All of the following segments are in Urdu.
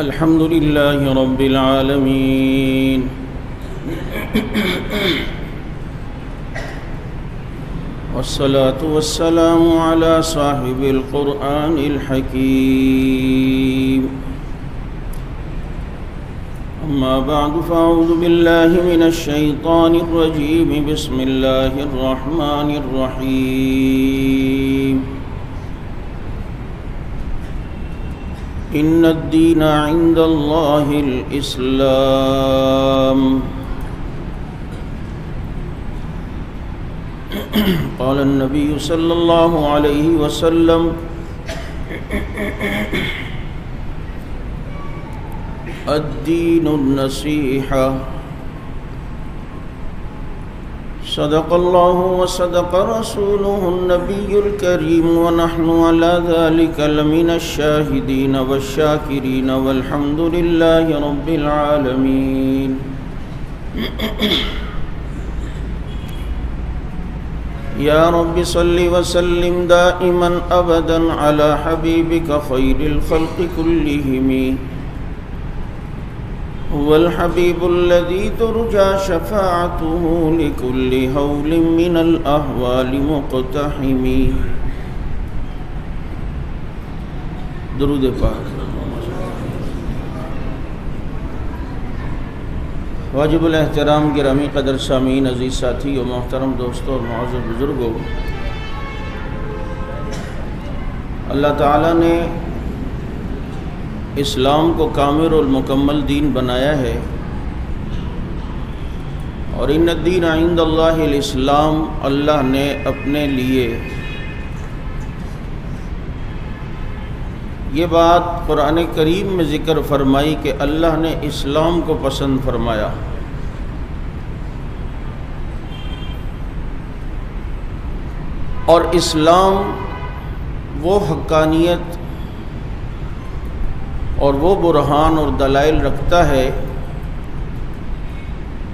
الحمد لله رب العالمين والصلاة والسلام على صاحب القرآن الحكيم أما بعد فأعوذ بالله من الشيطان الرجيم بسم الله الرحمن الرحيم إن الدين عند الله الإسلام قال النبي صلى الله عليه وسلم الدين النصيحة صدق الله وصدق رسوله النبي الكريم ونحن على ذلك لمن الشاهدين والشاكرين والحمد لله رب العالمين يا رب صل وسلم دائما أبدا على حبيبك خير الخلق كلهم هو الحبيب الذي ترجى شفاعته لكل هول من الأهوال مقتحم درود پاک۔ واجب الاحترام گرامی قدر سامعین، عزیز ساتھی و محترم دوستوں اور معزز بزرگوں، اللہ تعالیٰ نے اسلام کو کامل اور مکمل دین بنایا ہے، اور ان الدین عند اللہ الاسلام، اللہ نے اپنے لیے یہ بات قرآن کریم میں ذکر فرمائی کہ اللہ نے اسلام کو پسند فرمایا۔ اور اسلام وہ حقانیت اور وہ برہان اور دلائل رکھتا ہے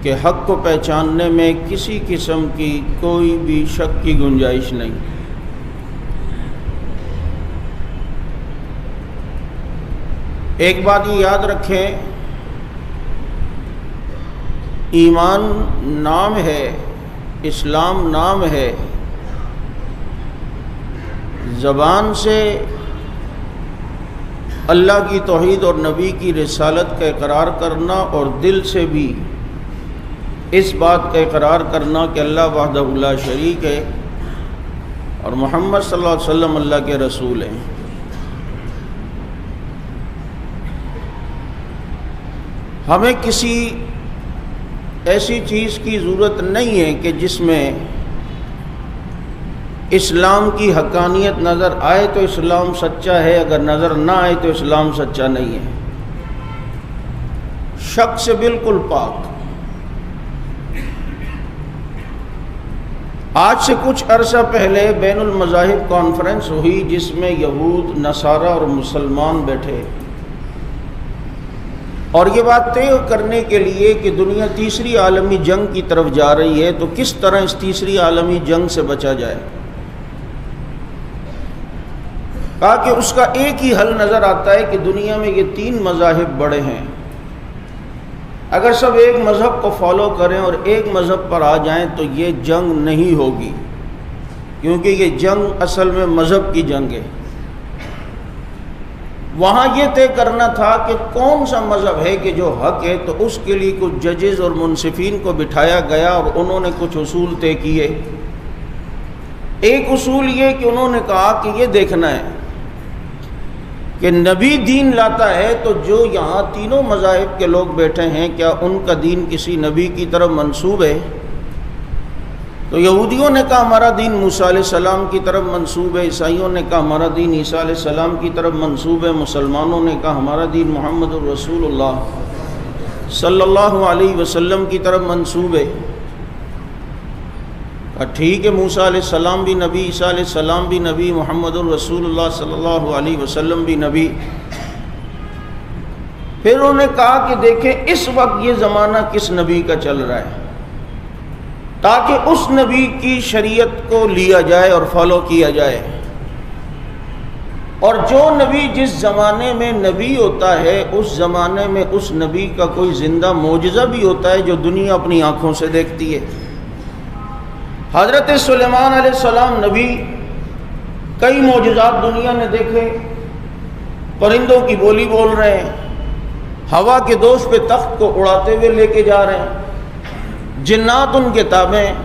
کہ حق کو پہچاننے میں کسی قسم کی کوئی بھی شک کی گنجائش نہیں۔ ایک بات یہ یاد رکھیں، ایمان نام ہے، اسلام نام ہے، زبان سے اللہ کی توحید اور نبی کی رسالت کا اقرار کرنا، اور دل سے بھی اس بات کا اقرار کرنا کہ اللہ وحدہ لا شریک ہے اور محمد صلی اللہ علیہ وسلم اللہ کے رسول ہیں۔ ہمیں کسی ایسی چیز کی ضرورت نہیں ہے کہ جس میں اسلام کی حقانیت نظر آئے تو اسلام سچا ہے، اگر نظر نہ آئے تو اسلام سچا نہیں ہے۔ شک سے بالکل پاک۔ آج سے کچھ عرصہ پہلے بین المذاہب کانفرنس ہوئی، جس میں یہود، نصارہ اور مسلمان بیٹھے، اور یہ بات طے کرنے کے لیے کہ دنیا تیسری عالمی جنگ کی طرف جا رہی ہے، تو کس طرح اس تیسری عالمی جنگ سے بچا جائے۔ کہا کہ اس کا ایک ہی حل نظر آتا ہے کہ دنیا میں یہ تین مذاہب بڑے ہیں، اگر سب ایک مذہب کو فالو کریں اور ایک مذہب پر آ جائیں تو یہ جنگ نہیں ہوگی، کیونکہ یہ جنگ اصل میں مذہب کی جنگ ہے۔ وہاں یہ طے کرنا تھا کہ کون سا مذہب ہے کہ جو حق ہے، تو اس کے لیے کچھ ججز اور منصفین کو بٹھایا گیا اور انہوں نے کچھ اصول طے کیے۔ ایک اصول یہ کہ انہوں نے کہا کہ یہ دیکھنا ہے کہ نبی دین لاتا ہے تو جو یہاں تینوں مذاہب کے لوگ بیٹھے ہیں، کیا ان کا دین کسی نبی کی طرف منسوب ہے؟ تو یہودیوں نے کہا ہمارا دین موسیٰ علیہ السلام کی طرف منسوب ہے، عیسائیوں نے کہا ہمارا دین عیسیٰ علیہ السلام کی طرف منسوب ہے، مسلمانوں نے کہا ہمارا دین محمد الرسول اللہ صلی اللہ علیہ وسلم کی طرف منسوب ہے۔ ٹھیک ہے، موسیٰ علیہ السلام بھی نبی، عیسیٰ علیہ السلام بھی نبی، محمد الرسول اللہ صلی اللہ علیہ وسلم بھی نبی۔ پھر انہوں نے کہا کہ دیکھیں اس وقت یہ زمانہ کس نبی کا چل رہا ہے، تاکہ اس نبی کی شریعت کو لیا جائے اور فالو کیا جائے۔ اور جو نبی جس زمانے میں نبی ہوتا ہے اس زمانے میں اس نبی کا کوئی زندہ معجزہ بھی ہوتا ہے جو دنیا اپنی آنکھوں سے دیکھتی ہے۔ حضرت سلیمان علیہ السلام نبی، کئی معجزات دنیا نے دیکھے، پرندوں کی بولی بول رہے ہیں، ہوا کے دوش پہ تخت کو اڑاتے ہوئے لے کے جا رہے ہیں، جنات ان کے تابع ہیں۔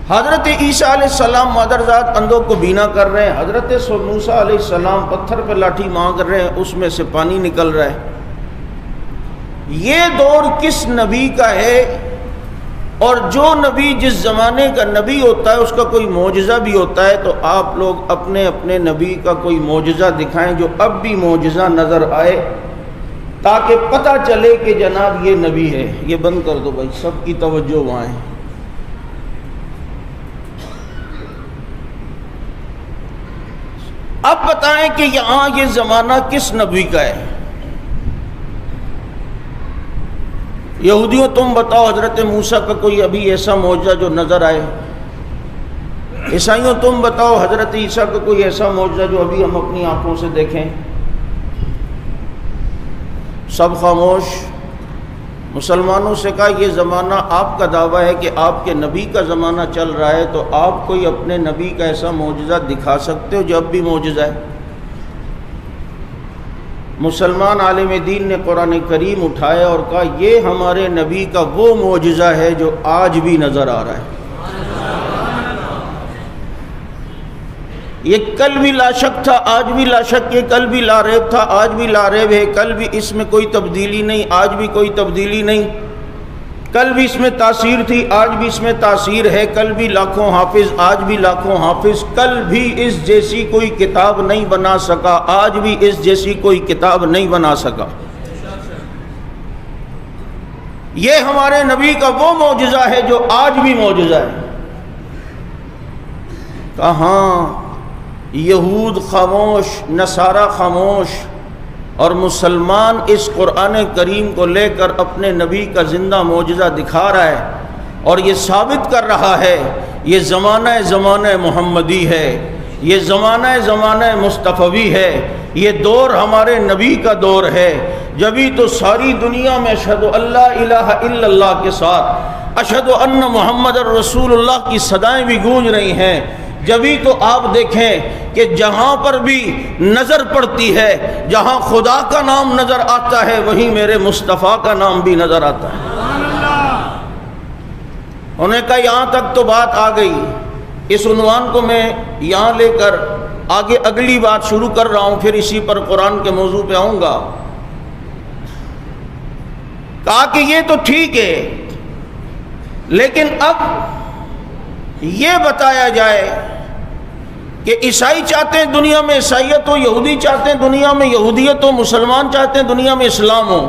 حضرت عیسیٰ علیہ السلام مادرزاد اندھوں کو بینا کر رہے ہیں، حضرت موسیٰ علیہ السلام پتھر پہ لاٹھی مانگ رہے ہیں، اس میں سے پانی نکل رہا ہے۔ یہ دور کس نبی کا ہے؟ اور جو نبی جس زمانے کا نبی ہوتا ہے اس کا کوئی معجزہ بھی ہوتا ہے، تو آپ لوگ اپنے اپنے نبی کا کوئی معجزہ دکھائیں جو اب بھی معجزہ نظر آئے، تاکہ پتہ چلے کہ جناب یہ نبی ہے۔ یہ بند کر دو بھائی، سب کی توجہ وہاں ہے۔ اب بتائیں کہ یہاں یہ زمانہ کس نبی کا ہے؟ یہودیوں تم بتاؤ حضرت موسیٰ کا کوئی ابھی ایسا معجزہ جو نظر آئے؟ عیسائیوں تم بتاؤ حضرت عیسیٰ کا کوئی ایسا معجزہ جو ابھی ہم اپنی آنکھوں سے دیکھیں؟ سب خاموش۔ مسلمانوں سے کہا یہ زمانہ آپ کا دعویٰ ہے کہ آپ کے نبی کا زمانہ چل رہا ہے، تو آپ کوئی اپنے نبی کا ایسا معجزہ دکھا سکتے ہو جو اب بھی معجزہ ہے؟ مسلمان عالم دین نے قرآن کریم اٹھایا اور کہا یہ ہمارے نبی کا وہ معجزہ ہے جو آج بھی نظر آ رہا ہے۔ یہ کل بھی لا شک تھا، آج بھی لا شک، یہ کل بھی لا ریب تھا، آج بھی لا ریب ہے، کل بھی اس میں کوئی تبدیلی نہیں، آج بھی کوئی تبدیلی نہیں، کل بھی اس میں تاثیر تھی، آج بھی اس میں تاثیر ہے، کل بھی لاکھوں حافظ، آج بھی لاکھوں حافظ، کل بھی اس جیسی کوئی کتاب نہیں بنا سکا، آج بھی اس جیسی کوئی کتاب نہیں بنا سکا۔ یہ ہمارے نبی کا وہ معجزہ ہے جو آج بھی معجزہ ہے۔ کہاں یہود خاموش، نصارہ خاموش، اور مسلمان اس قرآن کریم کو لے کر اپنے نبی کا زندہ معجزہ دکھا رہا ہے اور یہ ثابت کر رہا ہے یہ زمانہ محمدی ہے، یہ زمانہ مصطفوی ہے، یہ دور ہمارے نبی کا دور ہے۔ جبھی تو ساری دنیا میں اشہد اللہ الہ الا اللہ کے ساتھ اشہد ان محمد رسول اللہ کی صدائیں بھی گونج رہی ہیں۔ جبھی تو آپ دیکھیں کہ جہاں پر بھی نظر پڑتی ہے، جہاں خدا کا نام نظر آتا ہے، وہیں میرے مصطفیٰ کا نام بھی نظر آتا ہے۔ انہوں نے کہا یہاں تک تو بات آ گئی، اس عنوان کو میں یہاں لے کر آگے اگلی بات شروع کر رہا ہوں، پھر اسی پر قرآن کے موضوع پہ آؤں گا۔ کہا کہ یہ تو ٹھیک ہے، لیکن اب یہ بتایا جائے کہ عیسائی چاہتے ہیں دنیا میں عیسائیت ہو، یہودی چاہتے ہیں دنیا میں یہودیت ہو، مسلمان چاہتے ہیں دنیا میں اسلام ہو۔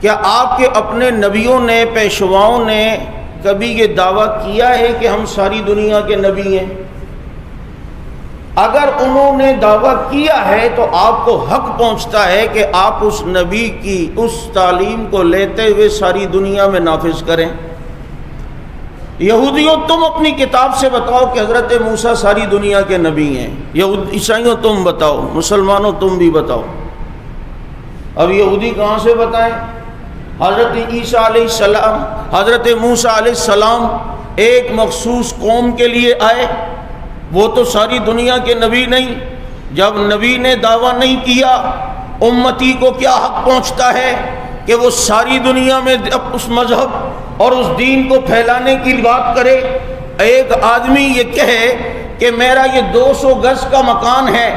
کیا آپ کے اپنے نبیوں نے، پیشواؤں نے کبھی یہ دعویٰ کیا ہے کہ ہم ساری دنیا کے نبی ہیں؟ اگر انہوں نے دعویٰ کیا ہے تو آپ کو حق پہنچتا ہے کہ آپ اس نبی کی اس تعلیم کو لیتے ہوئے ساری دنیا میں نافذ کریں۔ یہودیوں تم اپنی کتاب سے بتاؤ کہ حضرت موسیٰ ساری دنیا کے نبی ہیں، عیسائیوں تم بتاؤ، مسلمانوں تم بھی بتاؤ۔ اب یہودی کہاں سے بتائیں؟ حضرت عیسیٰ علیہ السلام، حضرت موسیٰ علیہ السلام ایک مخصوص قوم کے لیے آئے، وہ تو ساری دنیا کے نبی نہیں۔ جب نبی نے دعویٰ نہیں کیا، امتی کو کیا حق پہنچتا ہے کہ وہ ساری دنیا میں اس مذہب اور اس دین کو پھیلانے کی بات کرے؟ ایک آدمی یہ کہے کہ میرا یہ 200 گز کا مکان ہے،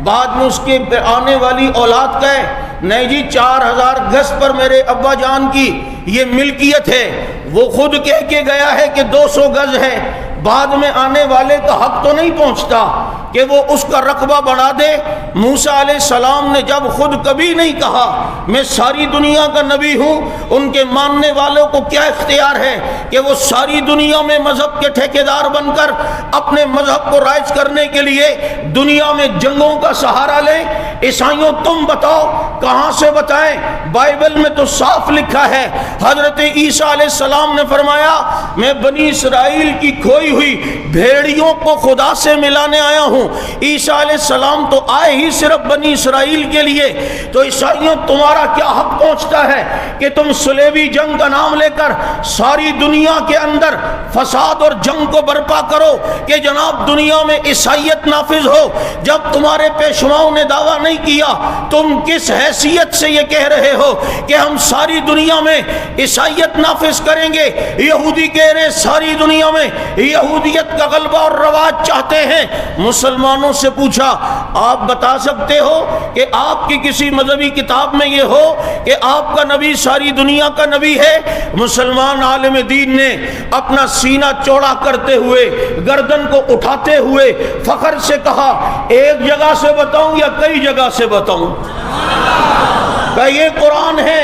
بعد میں اس کے آنے والی اولاد کہے نہیں جی 4000 گز پر میرے ابا جان کی یہ ملکیت ہے، وہ خود کہہ کے گیا ہے کہ 200 گز ہے، بعد میں آنے والے کا حق تو نہیں پہنچتا کہ وہ اس کا رقبہ بڑھا دے، موسیٰ علیہ السلام نے جب خود کبھی نہیں کہا میں ساری دنیا کا نبی ہوں، ان کے ماننے والوں کو کیا اختیار ہے کہ وہ ساری دنیا میں مذہب کے ٹھیکیدار بن کر اپنے مذہب کو رائج کرنے کے لیے دنیا میں جنگوں کا سہارا لیں؟ عیسائیوں تم بتاؤ، کہاں سے بتائیں؟ بائبل میں تو صاف لکھا ہے، حضرت عیسیٰ علیہ السلام نے فرمایا میں بنی اسرائیل کی کھوئی ہوئی بھیڑیوں کو خدا سے ملانے آیا ہوں۔ عیسیٰ علیہ السلام تو آئے ہی صرف بنی اسرائیل کے لیے، تو عیسائیوں تمہارا کیا حق پہنچتا ہے کہ تم صلیبی جنگ کا نام لے کر ساری دنیا کے اندر فساد اور جنگ کو برپا کرو کہ جناب دنیا میں عیسائیت نافذ ہو؟ جب تمہارے پیشواؤں نے دعویٰ نہیں کیا، تم کس حیثیت سے یہ کہہ رہے ہو کہ ہم ساری دنیا میں عیسائیت نافذ کریں گے؟ یہودی کہہ رہے ساری دنیا میں یہودیت کا غلبہ اور رواج چاہتے ہیں۔ مسلمانوں سے پوچھا آپ بتا سکتے ہو کہ آپ کی کسی مذہبی کتاب میں یہ ہو کہ آپ کا نبی ساری دنیا کا نبی ہے؟ مسلمان عالم دین نے اپنا سینہ چوڑا کرتے ہوئے گردن کو اٹھاتے ہوئے فخر سے کہا ایک جگہ سے بتاؤں یا کئی جگہ سے بتاؤں؟ کہ یہ قرآن ہے،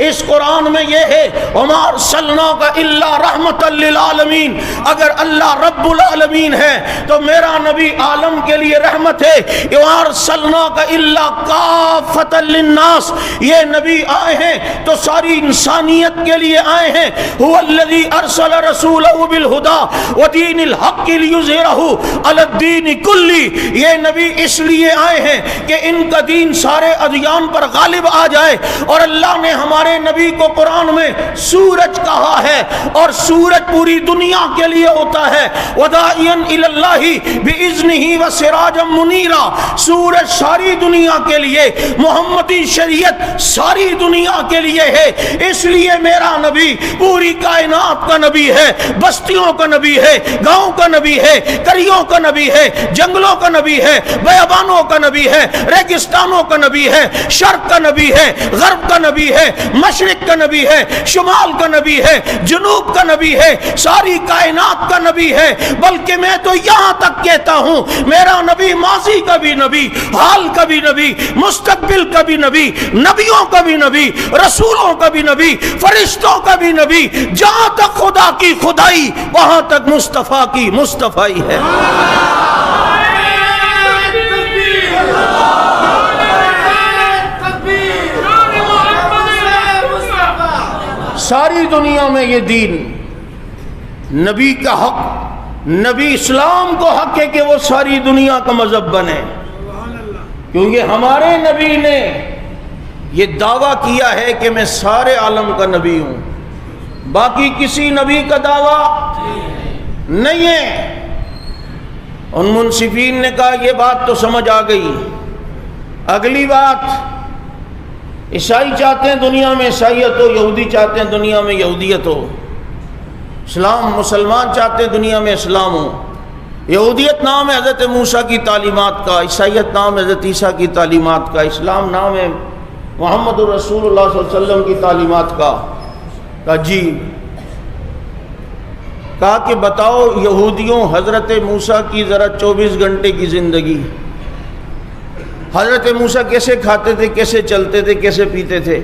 اس قرآن میں یہ ہے وَمَا أَرْسَلْنَاكَ إِلَّا رَحْمَةً لِّلْعَالَمِينَ۔ اگر اللہ رب العالمین ہے تو میرا نبی عالم کے لیے رحمت ہے۔ وَمَا أَرْسَلْنَاكَ إِلَّا كَافَّةً لِّلنَّاسِ، یہ نبی آئے ہیں تو ساری انسانیت کے لیے آئے ہیں۔ هُوَ الَّذِي أَرْسَلَ رَسُولَهُ بِالْهُدَى وَدِينِ الْحَقِّ لِيُظْهِرَهُ عَلَى الدِّينِ كُلِّهِ، یہ نبی اس لیے آئے ہیں کہ ان کا دین سارے ادیان پر غالب آ جائے۔ اور اللہ نے ہمارے نبی کو قرآن میں سورج کہا ہے، اور سورج پوری دنیا کے لیے ہوتا ہے۔ وَدَاعِيًا إِلَى اللَّهِ بِإِذْنِهِ وَسِرَاجًا مُنِيرًا، سورج ساری دنیا کے لیے، محمدی شریعت ساری دنیا کے لیے ہے۔ اس لیے میرا نبی پوری کائنات کا نبی ہے، بستیوں کا نبی ہے، گاؤں کا نبی ہے، کریوں کا نبی ہے، جنگلوں کا نبی ہے، بیابانوں کا نبی ہے، ریگستانوں کا نبی ہے، شرق کا نبی ہے، غرب کا نبی ہے، مشرق کا نبی ہے، شمال کا نبی ہے، جنوب کا نبی ہے، ساری کائنات کا نبی ہے۔ بلکہ میں تو یہاں تک کہتا ہوں میرا نبی ماضی کا بھی نبی، حال کا بھی نبی، مستقبل کا بھی نبی، نبیوں کا بھی نبی، رسولوں کا بھی نبی، فرشتوں کا بھی نبی۔ جہاں تک خدا کی خدائی وہاں تک مصطفیٰ کی مصطفائی ہے۔ ساری دنیا میں یہ دین نبی کا حق، نبی اسلام کو حق ہے کہ وہ ساری دنیا کا مذہب بنے، کیونکہ ہمارے نبی نے یہ دعویٰ کیا ہے کہ میں سارے عالم کا نبی ہوں، باقی کسی نبی کا دعویٰ نہیں ہے۔ ان منصفین نے کہا یہ بات تو سمجھ آ گئی، اگلی بات عیسائی چاہتے ہیں دنیا میں عیسائیت ہو، یہودی چاہتے ہیں دنیا میں یہودیت ہو، اسلام مسلمان چاہتے ہیں دنیا میں اسلام ہو۔ یہودیت نام ہے حضرت موسیٰ کی تعلیمات کا، عیسائیت نام ہے حضرت عیسیٰ کی تعلیمات کا، اسلام نام ہے محمد رسول اللہ صلی اللہ علیہ وسلم کی تعلیمات کا۔ کہا جی، کہا کہ بتاؤ یہودیوں حضرت موسیٰ کی ذرا 24 گھنٹے کی زندگی، حضرت موسیٰ کیسے کھاتے تھے، کیسے چلتے تھے، کیسے پیتے تھے،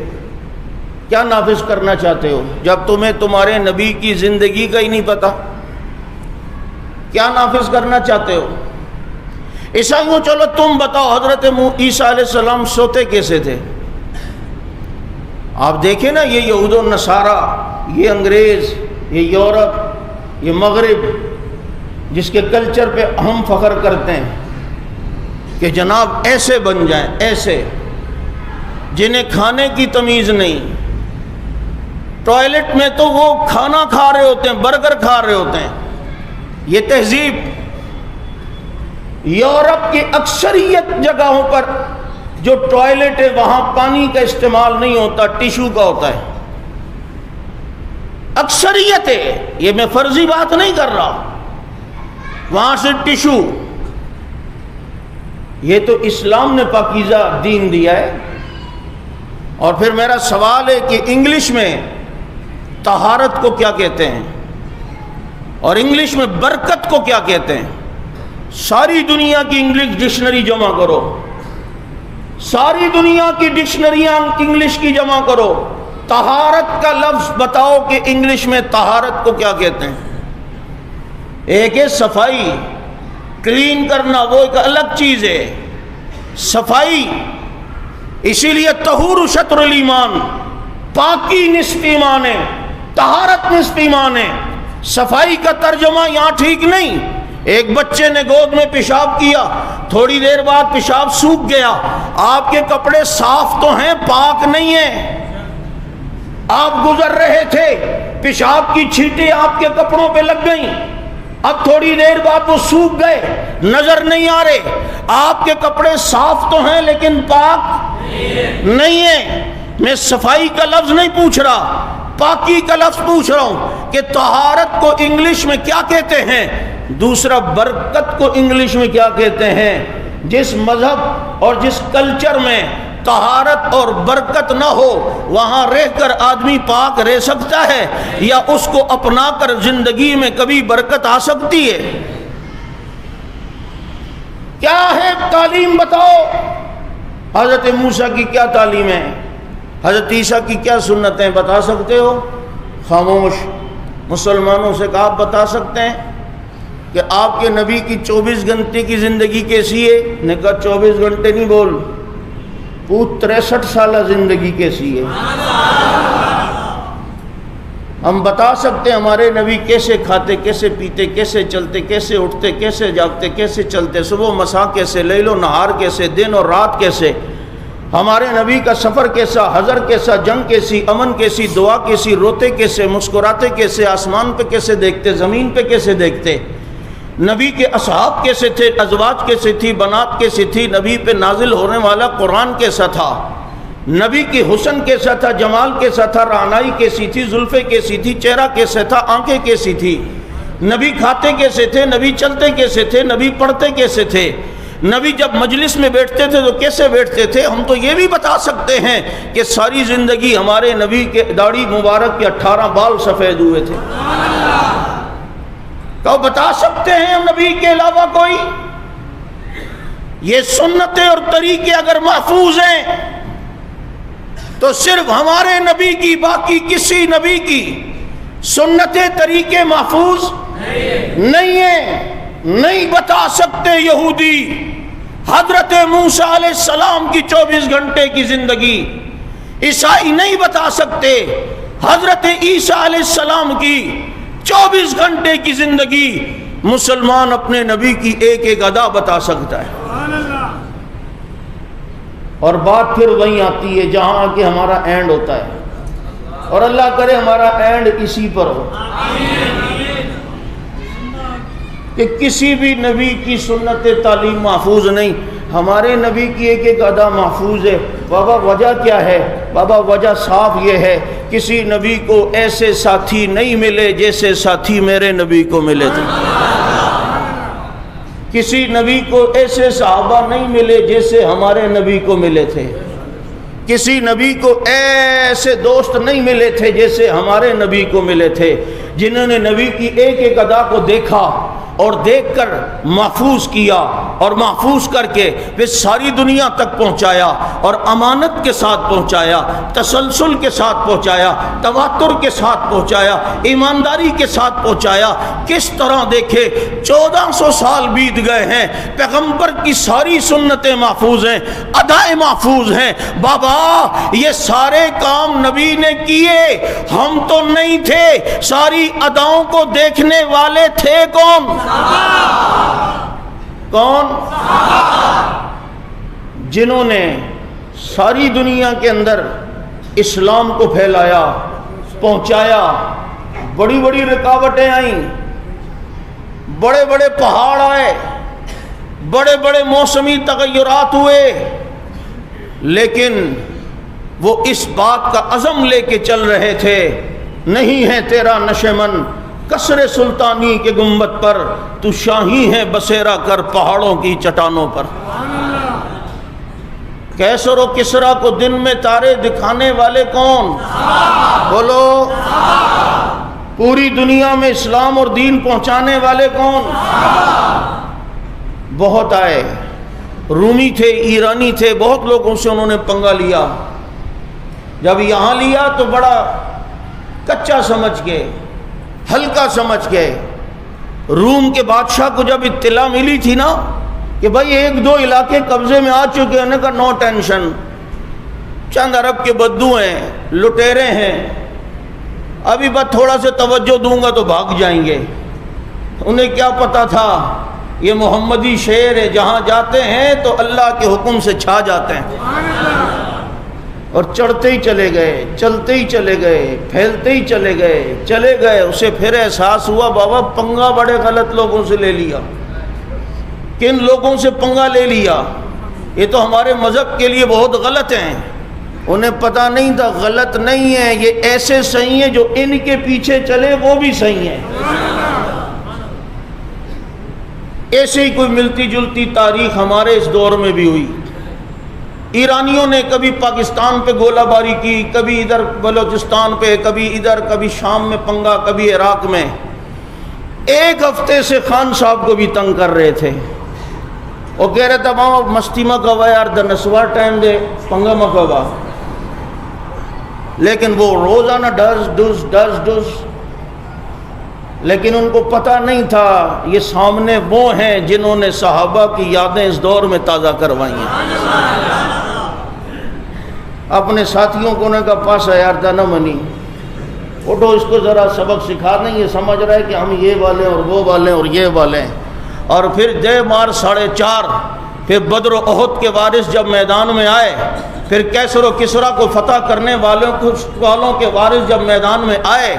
کیا نافذ کرنا چاہتے ہو جب تمہیں تمہارے نبی کی زندگی کا ہی نہیں پتا؟ کیا نافذ کرنا چاہتے ہو؟ عیسائیوں چلو تم بتاؤ حضرت عیسیٰ علیہ السلام سوتے کیسے تھے؟ آپ دیکھیں نا، یہ یہود و نصارہ، یہ انگریز، یہ یورپ، یہ مغرب، جس کے کلچر پہ ہم فخر کرتے ہیں کہ جناب ایسے بن جائیں، ایسے جنہیں کھانے کی تمیز نہیں، ٹوائلٹ میں تو وہ کھانا کھا رہے ہوتے ہیں، برگر کھا رہے ہوتے ہیں۔ یہ تہذیب یورپ کی اکثریت جگہوں پر جو ٹوائلٹ ہے وہاں پانی کا استعمال نہیں ہوتا، ٹیشو کا ہوتا ہے، اکثریت ہے، یہ میں فرضی بات نہیں کر رہا، وہاں سے ٹیشو۔ یہ تو اسلام نے پاکیزہ دین دیا ہے۔ اور پھر میرا سوال ہے کہ انگلش میں طہارت کو کیا کہتے ہیں اور انگلش میں برکت کو کیا کہتے ہیں؟ ساری دنیا کی انگلش ڈکشنری جمع کرو، ساری دنیا کی ڈکشنریاں انگلش کی جمع کرو، طہارت کا لفظ بتاؤ کہ انگلش میں طہارت کو کیا کہتے ہیں؟ ایک ہے صفائی، کلین کرنا، وہ ایک الگ چیز ہے صفائی۔ اسی لیے طہور شطر الایمان، پاکی نصف ایمان ہے، طہارت نصف ایمان ہے۔ صفائی کا ترجمہ یہاں ٹھیک نہیں۔ ایک بچے نے گود میں پیشاب کیا، تھوڑی دیر بعد پیشاب سوکھ گیا، آپ کے کپڑے صاف تو ہیں، پاک نہیں ہیں۔ آپ گزر رہے تھے، پیشاب کی چھینٹیں آپ کے کپڑوں پہ لگ گئیں، اب تھوڑی دیر بعد وہ سوکھ گئے، نظر نہیں آ رہے، آپ کے کپڑے صاف تو ہیں لیکن پاک نہیں ہیں۔ میں صفائی کا لفظ نہیں پوچھ رہا، پاکی کا لفظ پوچھ رہا ہوں کہ طہارت کو انگلش میں کیا کہتے ہیں، دوسرا برکت کو انگلش میں کیا کہتے ہیں۔ جس مذہب اور جس کلچر میں طہارت اور برکت نہ ہو، وہاں رہ کر آدمی پاک رہ سکتا ہے یا اس کو اپنا کر زندگی میں کبھی برکت آ سکتی ہے؟ کیا ہے تعلیم بتاؤ؟ حضرت موسیٰ کی کیا تعلیم ہے؟ حضرت عیسیٰ کی کیا سنتیں بتا سکتے ہو؟ خاموش۔ مسلمانوں سے کہا آپ بتا سکتے ہیں کہ آپ کے نبی کی 24 گھنٹے کی زندگی کیسی ہے؟ نے کہا 24 گھنٹے نہیں بول، پوت 63 سالہ زندگی کیسی ہے۔ ہم بتا سکتے ہیں ہمارے نبی کیسے کھاتے، کیسے پیتے، کیسے چلتے، کیسے اٹھتے، کیسے جاگتے، کیسے چلتے، صبح مساء کیسے، لیل و نہار کیسے، دن اور رات کیسے، ہمارے نبی کا سفر کیسا، حضر کیسا، جنگ کیسی، امن کیسی، دعا کیسی، روتے کیسے، مسکراتے کیسے، آسمان پہ کیسے دیکھتے، زمین پہ کیسے دیکھتے، نبی کے اصحاب کیسے تھے، ازواج کیسے تھی، بنات کیسی تھی، نبی پہ نازل ہونے والا قرآن کیسا تھا، نبی کی حسن کیسا تھا، جمال کیسا تھا، رعنائی کیسی تھی، زلفیں کیسی تھی، چہرہ کیسا تھا، آنکھیں کیسی تھی، نبی کھاتے کیسے تھے، نبی چلتے کیسے تھے، نبی پڑھتے کیسے تھے، نبی جب مجلس میں بیٹھتے تھے تو کیسے بیٹھتے تھے۔ ہم تو یہ بھی بتا سکتے ہیں کہ ساری زندگی ہمارے نبی کے داڑھی مبارک کے 18 بال سفید ہوئے تھے۔ تو بتا سکتے ہیں ہم نبی کے علاوہ کوئی؟ یہ سنتیں اور طریقے اگر محفوظ ہیں تو صرف ہمارے نبی کی، باقی کسی نبی کی سنتیں طریقے محفوظ نہیں ہیں۔ نہیں بتا سکتے یہودی حضرت موسیٰ علیہ السلام کی 24 گھنٹے کی زندگی، عیسائی نہیں بتا سکتے حضرت عیسیٰ علیہ السلام کی 24 گھنٹے کی زندگی، مسلمان اپنے نبی کی ایک ایک ادا بتا سکتا ہے۔ اور بات پھر وہیں آتی ہے جہاں کہ ہمارا اینڈ ہوتا ہے، اور اللہ کرے ہمارا اینڈ اسی پر ہو کہ کسی بھی نبی کی سنت تعلیم محفوظ نہیں، ہمارے نبی کی ایک ایک ادا محفوظ ہے۔ بابا وجہ کیا ہے؟ بابا وجہ صاف یہ ہے، کسی نبی کو ایسے ساتھی نہیں ملے جیسے ساتھی میرے نبی کو ملے تھے، کسی نبی کو ایسے صحابہ نہیں ملے جیسے ہمارے نبی کو ملے تھے، کسی نبی کو ایسے دوست نہیں ملے تھے جیسے ہمارے نبی کو ملے تھے، جنہوں نے نبی کی ایک ایک ادا کو دیکھا اور دیکھ کر محفوظ کیا اور محفوظ کر کے پھر ساری دنیا تک پہنچایا، اور امانت کے ساتھ پہنچایا، تسلسل کے ساتھ پہنچایا، تواتر کے ساتھ پہنچایا، ایمانداری کے ساتھ پہنچایا۔ کس طرح دیکھے 1400 سال بیت گئے ہیں، پیغمبر کی ساری سنتیں محفوظ ہیں، ادائیں محفوظ ہیں۔ بابا یہ سارے کام نبی نے کیے، ہم تو نہیں تھے، ساری اداؤں کو دیکھنے والے تھے کون؟ کون؟ جنہوں نے ساری دنیا کے اندر اسلام کو پھیلایا، پہنچایا۔ بڑی بڑی رکاوٹیں آئیں، بڑے بڑے پہاڑ آئے، بڑے بڑے موسمی تغیرات ہوئے، لیکن وہ اس بات کا عزم لے کے چل رہے تھے، نہیں ہے تیرا نشیمن کسر سلطانی کے گنبد پر، تو شاہی ہے بسیرا کر پہاڑوں کی چٹانوں پر۔ کیسر و کسرا کو دن میں تارے دکھانے والے کون؟ بولو۔ پوری دنیا میں اسلام اور دین پہنچانے والے کون؟ بہت آئے، رومی تھے، ایرانی تھے، بہت لوگوں سے انہوں نے پنگا لیا. جب یہاں لیا تو بڑا کچا سمجھ گئے، ہلکا سمجھ گئے. روم کے بادشاہ کو جب اطلاع ملی تھی نا کہ بھائی 1-2 علاقے قبضے میں آ چکے ہیں، کہ نو ٹینشن، چند عرب کے بدو ہیں، لٹیرے ہیں، ابھی بس تھوڑا سے توجہ دوں گا تو بھاگ جائیں گے. انہیں کیا پتا تھا یہ محمدی شیر ہے، جہاں جاتے ہیں تو اللہ کے حکم سے چھا جاتے ہیں. اور چڑھتے ہی چلے گئے، چلتے ہی چلے گئے، پھیلتے ہی چلے گئے. اسے پھر احساس ہوا بابا پنگا بڑے غلط لوگوں سے لے لیا. کن لوگوں سے پنگا لے لیا؟ یہ تو ہمارے مذہب کے لیے بہت غلط ہیں. انہیں پتہ نہیں تھا غلط نہیں ہے، یہ ایسے صحیح ہیں جو ان کے پیچھے چلے وہ بھی صحیح ہیں. ایسے ہی کوئی ملتی جلتی تاریخ ہمارے اس دور میں بھی ہوئی. ایرانیوں نے کبھی پاکستان پہ گولہ باری کی، کبھی ادھر بلوچستان پہ، کبھی ادھر، کبھی شام میں پنگا، کبھی عراق میں. 1 ہفتے سے خان صاحب کو بھی تنگ کر رہے تھے. وہ کہہ رہے تھا ماں مستی مکوا یار دنسوار ٹائم دے پنگا مکوا. لیکن وہ روزانہ ڈز. لیکن ان کو پتہ نہیں تھا یہ سامنے وہ ہیں جنہوں نے صحابہ کی یادیں اس دور میں تازہ کروائی ہیں. اپنے ساتھیوں کو نے کہا پاس ہے یار دانا منی اٹھو، اس کو ذرا سبق سکھا. نہیں یہ سمجھ رہا ہے کہ ہم یہ والے اور وہ والے اور یہ والے ہیں. اور پھر دے مار 4.5. پھر بدر و احد کے وارث جب میدان میں آئے، پھر کیسر و کسرا کو فتح کرنے والوں کے وارث جب میدان میں آئے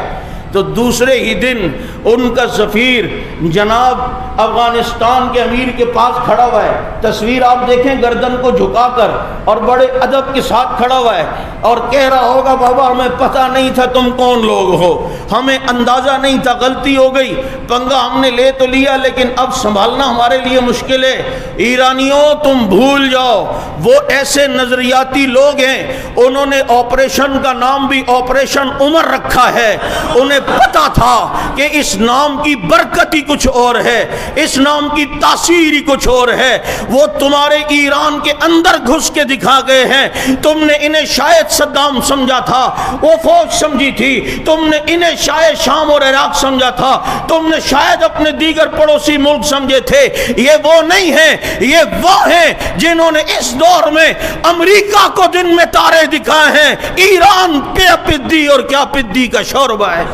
تو دوسرے ہی دن ان کا سفیر جناب افغانستان کے امیر کے پاس کھڑا ہوا ہے. تصویر آپ دیکھیں، گردن کو جھکا کر اور بڑے ادب کے ساتھ کھڑا ہوا ہے اور کہہ رہا ہوگا بابا ہمیں پتہ نہیں تھا تم کون لوگ ہو، ہمیں اندازہ نہیں تھا، غلطی ہو گئی، پنگا ہم نے لے تو لیا لیکن اب سنبھالنا ہمارے لیے مشکل ہے. ایرانیوں تم بھول جاؤ، وہ ایسے نظریاتی لوگ ہیں، انہوں نے آپریشن کا نام بھی آپریشن عمر رکھا ہے. انہیں پتا تھا کہ اس نام کی برکت ہی کچھ اور ہے، اس نام کی تاثیر ہی کچھ اور ہے. وہ تمہارے ایران کے اندر گھس کے دکھا گئے ہیں. تم نے انہیں شاید صدام سمجھا تھا، وہ فوج سمجھی تھی. تم نے انہیں شاید شام اور عراق سمجھا تھا، تم نے شاید اپنے دیگر پڑوسی ملک سمجھے تھے. یہ وہ نہیں ہیں، یہ وہ ہیں جنہوں نے اس دور میں امریکہ کو دن میں تارے دکھائے ہیں. ایران کیا پدی اور کیا پدی کا شوربہ ہے.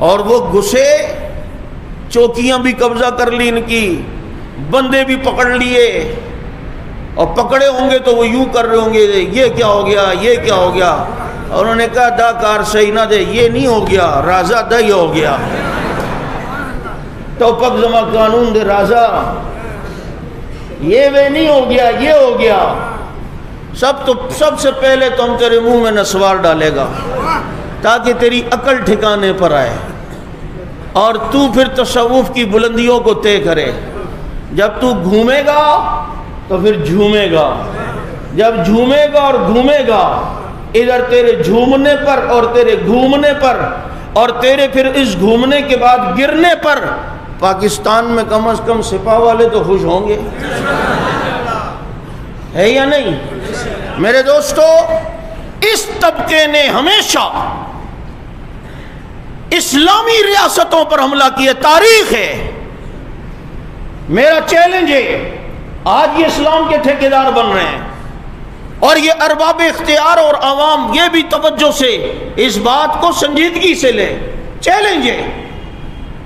اور وہ گھسے، چوکیاں بھی قبضہ کر لی ان کی، بندے بھی پکڑ لیے، اور پکڑے ہوں گے تو وہ یوں کر رہے ہوں گے یہ کیا ہو گیا، یہ کیا ہو گیا. اور انہوں نے کہا دا کار صحیح نہ دے، یہ نہیں ہو گیا، راجہ دہی ہو گیا. تو پک زما قانون دے راجہ، یہ وہ نہیں ہو گیا، یہ ہو گیا. سب سے پہلے تو ہم تیرے منہ میں نسوار ڈالے گا تاکہ تیری عقل ٹھکانے پر آئے اور تو پھر تصوف کی بلندیوں کو طے کرے. جب تو گھومے گا تو پھر جھومے گا، جب جھومے گا اور گھومے گا، ادھر تیرے جھومنے پر اور تیرے گھومنے پر اور تیرے پھر اس گھومنے کے بعد گرنے پر پاکستان میں کم از کم سپاہ والے تو خوش ہوں گے، ہے یا نہیں؟ میرے دوستو، اس طبقے نے ہمیشہ اسلامی ریاستوں پر حملہ کیا. تاریخ ہے. میرا چیلنج ہے، آج یہ اسلام کے ٹھیکیدار بن رہے ہیں اور یہ ارباب اختیار اور عوام یہ بھی توجہ سے اس بات کو سنجیدگی سے لے. چیلنج ہے،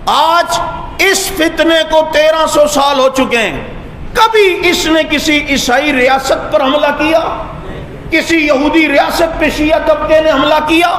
آج اس فتنے کو 1300 سال ہو چکے ہیں. کبھی اس نے کسی عیسائی ریاست پر حملہ کیا؟ کسی یہودی ریاست پہ شیعہ طبقے نے حملہ کیا؟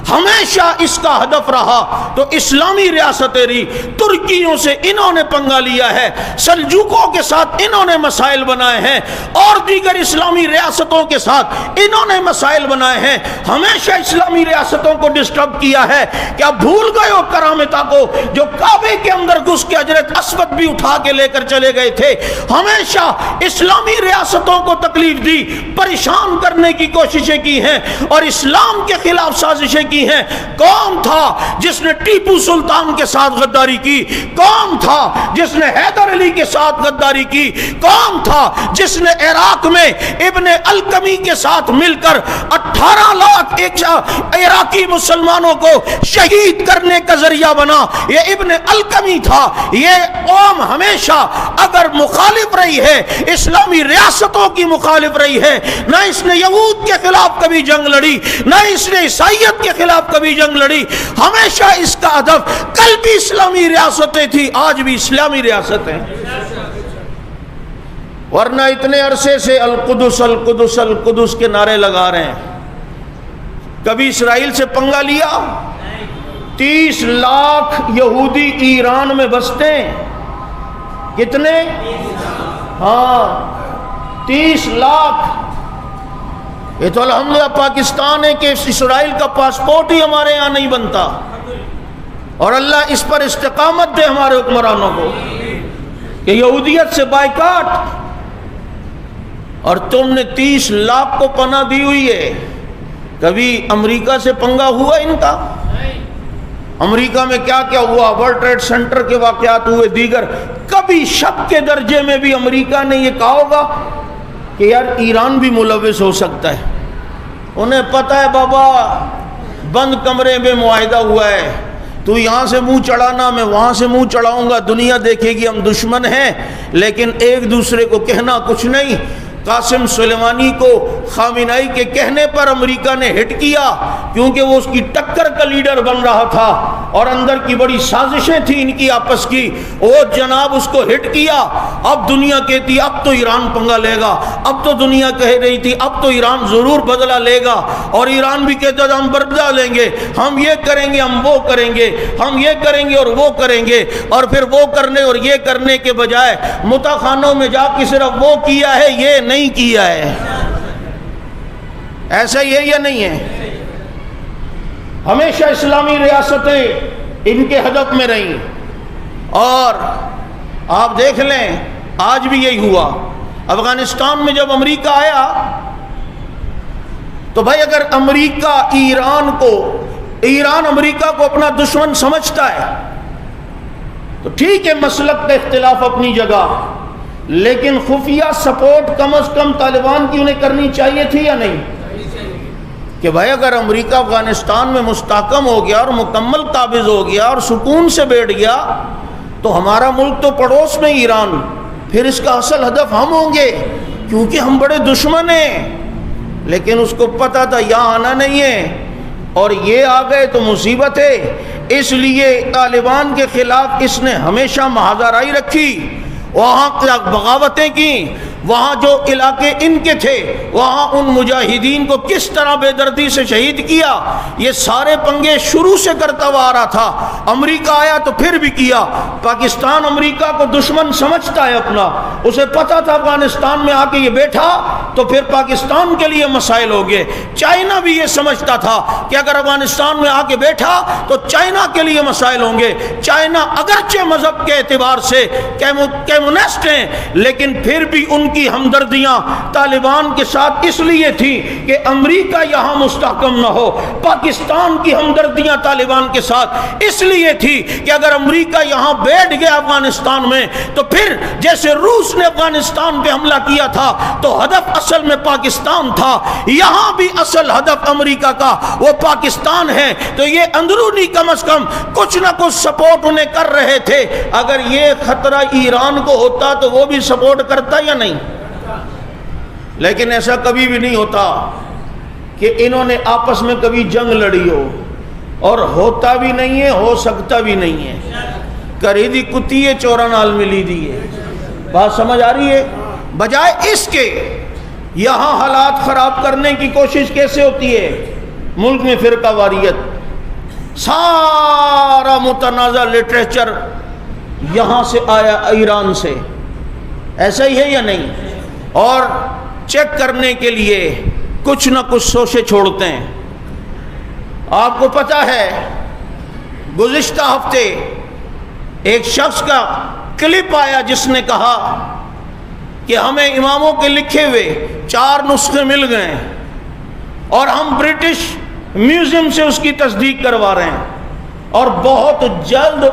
ہمیشہ اس کا ہدف رہا تو اسلامی ریاستیں رہی. ترکیوں سے انہوں نے پنگا لیا ہے، سلجوقوں کے ساتھ انہوں نے مسائل بنائے ہیں اور دیگر اسلامی ریاستوں کے ساتھ انہوں نے مسائل بنائے ہیں. ہمیشہ اسلامی ریاستوں کو ڈسٹرب کیا ہے. کیا بھول گئے ہو کرامتا کو جو کعبے کے اندر گھس کے حجرت اسود بھی اٹھا کے لے کر چلے گئے تھے؟ ہمیشہ اسلامی ریاستوں کو تکلیف دی، پریشان کرنے کی کوششیں کی ہیں اور اسلام کے خلاف سازشیں کی کی ہیں. کون تھا جس نے ٹیپو سلطان کے ساتھ غداری کی؟ کون تھا جس نے حیدر علی کے ساتھ غداری کی؟ کون تھا جس نے عراق میں ابن القمی کے ساتھ مل کر 18 لاکھ عراقی مسلمانوں کو شہید کرنے کا ذریعہ بنا؟ یہ ابن القمی تھا. یہ قوم ہمیشہ اگر مخالف رہی ہے، اسلامی ریاستوں کی مخالف رہی ہے. نہ اس نے یہود کے خلاف کبھی جنگ لڑی، نہ اس نے عیسائیت کے خلاف کبھی جنگ لڑی. ہمیشہ اس کا ہدف، کل بھی اسلامی ریاستیں تھی، آج بھی اسلامی ریاستیں. ورنہ اتنے عرصے سے القدس القدس القدس کے نعرے لگا رہے ہیں. کبھی اسرائیل سے پنگا لیا؟ 30 لاکھ یہودی ایران میں بستے ہیں. کتنے؟ ہاں 30 لاکھ. یہ تو الحمدللہ پاکستان ہے کہ اسرائیل کا پاسپورٹ ہی ہمارے یہاں نہیں بنتا. اور اللہ اس پر استقامت دے ہمارے حکمرانوں کو کہ یہودیت سے بائیکاٹ. اور تم نے 30 لاکھ کو پناہ دی ہوئی ہے. کبھی امریکہ سے پنگا ہوا ان کا؟ امریکہ میں کیا کیا ہوا؟ ورلڈ ٹریڈ سینٹر کے واقعات ہوئے، دیگر. کبھی شک کے درجے میں بھی امریکہ نے یہ کہا ہوگا کہ یار ایران بھی ملوث ہو سکتا ہے؟ انہیں پتہ ہے بابا بند کمرے میں معاہدہ ہوا ہے، تو یہاں سے منہ چڑھانا، میں وہاں سے منہ چڑھاؤں گا، دنیا دیکھے گی ہم دشمن ہیں، لیکن ایک دوسرے کو کہنا کچھ نہیں. قاسم سلیمانی کو خامنائی کے کہنے پر امریکہ نے ہٹ کیا کیونکہ وہ اس کی ٹکر کا لیڈر بن رہا تھا اور اندر کی بڑی سازشیں تھیں ان کی آپس کی. وہ جناب اس کو ہٹ کیا. اب دنیا کہتی اب تو ایران پنگا لے گا، اب تو دنیا کہہ رہی تھی اب تو ایران ضرور بدلہ لے گا، اور ایران بھی کہتا تھا ہم بدلہ لیں گے، ہم یہ کریں گے، ہم وہ کریں گے، ہم یہ کریں گے اور وہ کریں گے. اور پھر وہ کرنے اور یہ کرنے کے بجائے متخانوں میں جا کے صرف وہ کیا ہے یہ نہیں کیا ہے. ایسا ہی ہے یا نہیں ہے؟ ہمیشہ اسلامی ریاستیں ان کے ہدف میں رہیں. اور آپ دیکھ لیں آج بھی یہی ہوا. افغانستان میں جب امریکہ آیا تو بھائی اگر ایران امریکہ کو اپنا دشمن سمجھتا ہے تو ٹھیک ہے، مسلک کا اختلاف اپنی جگہ، لیکن خفیہ سپورٹ کم از کم طالبان کی انہیں کرنی چاہیے تھی یا نہیں؟ کہ بھائی اگر امریکہ افغانستان میں مستحکم ہو گیا اور مکمل قابض ہو گیا اور سکون سے بیٹھ گیا تو ہمارا ملک تو پڑوس میں ایران، پھر اس کا اصل ہدف ہم ہوں گے کیونکہ ہم بڑے دشمن ہیں. لیکن اس کو پتا تھا یہاں آنا نہیں ہے اور یہ آ گئے تو مصیبت ہے. اس لیے طالبان کے خلاف اس نے ہمیشہ محاذرائی رکھی، وہاں بغاوتیں کی، وہاں جو علاقے ان کے تھے وہاں ان مجاہدین کو کس طرح بے دردی سے شہید کیا. یہ سارے پنگے شروع سے کرتا ہوا آ رہا تھا. امریکہ آیا تو پھر بھی کیا. پاکستان امریکہ کو دشمن سمجھتا ہے اپنا، اسے پتا تھا افغانستان میں آ کے یہ بیٹھا تو پھر پاکستان کے لیے مسائل ہو گئے. چائنا بھی یہ سمجھتا تھا کہ اگر افغانستان میں آ کے بیٹھا تو چائنا کے لیے مسائل ہوں گے. چائنا اگرچہ مذہب کے اعتبار سے کمیونسٹ ہیں لیکن پھر بھی ان کی ہمدردیاں طالبان کے ساتھ اس لیے تھی کہ امریکہ یہاں مستحکم نہ ہو. پاکستان کی ہمدردیاں طالبان کے ساتھ اس لیے تھی کہ اگر امریکہ یہاں بیٹھ گیا افغانستان میں تو پھر جیسے روس نے افغانستان پہ حملہ کیا تھا تو ہدف اصل میں پاکستان تھا، یہاں بھی اصل ہدف امریکہ کا وہ پاکستان ہے. تو یہ اندرونی کم از کم کچھ نہ کچھ سپورٹ انہیں کر رہے تھے. اگر یہ خطرہ ایران کو ہوتا تو وہ بھی سپورٹ کرتا یا نہیں؟ لیکن ایسا کبھی بھی نہیں ہوتا کہ انہوں نے آپس میں کبھی جنگ لڑی ہو، اور ہوتا بھی نہیں ہے، ہو سکتا بھی نہیں ہے. کریدی کتی ہے چورا نال ملی دی ہے. بات سمجھ آ رہی ہے؟ بجائے اس کے یہاں حالات خراب کرنے کی کوشش کیسے ہوتی ہے؟ ملک میں فرقہ واریت، سارا متنازع لٹریچر یہاں سے آیا ایران سے. ایسا ہی ہے یا نہیں؟ اور چیک کرنے کے لیے کچھ نہ کچھ سوچے چھوڑتے ہیں. آپ کو پتہ ہے گزشتہ ہفتے ایک شخص کا کلپ آیا جس نے کہا کہ ہمیں اماموں کے لکھے ہوئے 4 نسخے مل گئے اور ہم برٹش میوزیم سے اس کی تصدیق کروا رہے ہیں، اور بہت جلد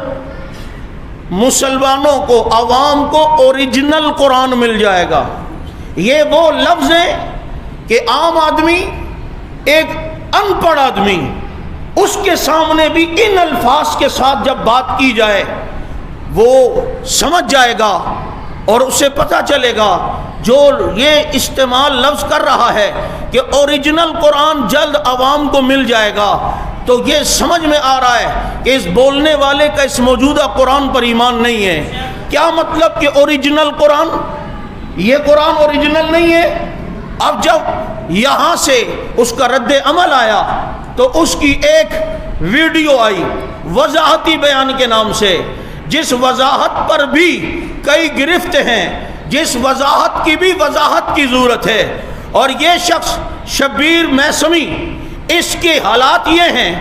مسلمانوں کو، عوام کو اوریجنل قرآن مل جائے گا۔ یہ وہ لفظ ہے کہ عام آدمی، ایک ان پڑھ آدمی، اس کے سامنے بھی ان الفاظ کے ساتھ جب بات کی جائے وہ سمجھ جائے گا، اور اسے پتہ چلے گا جو یہ استعمال لفظ کر رہا ہے کہ اوریجنل قرآن جلد عوام کو مل جائے گا، تو یہ سمجھ میں آ رہا ہے کہ اس بولنے والے کا اس موجودہ قرآن پر ایمان نہیں ہے۔ کیا مطلب کہ اوریجنل قرآن؟ یہ قرآن اوریجنل نہیں ہے۔ اب جب یہاں سے اس کا رد عمل آیا تو اس کی ایک ویڈیو آئی وضاحتی بیان کے نام سے، جس وضاحت پر بھی کئی گرفت ہیں، جس وضاحت کی بھی وضاحت کی ضرورت ہے۔ اور یہ شخص شبیر میثمی، اس کے حالات یہ ہیں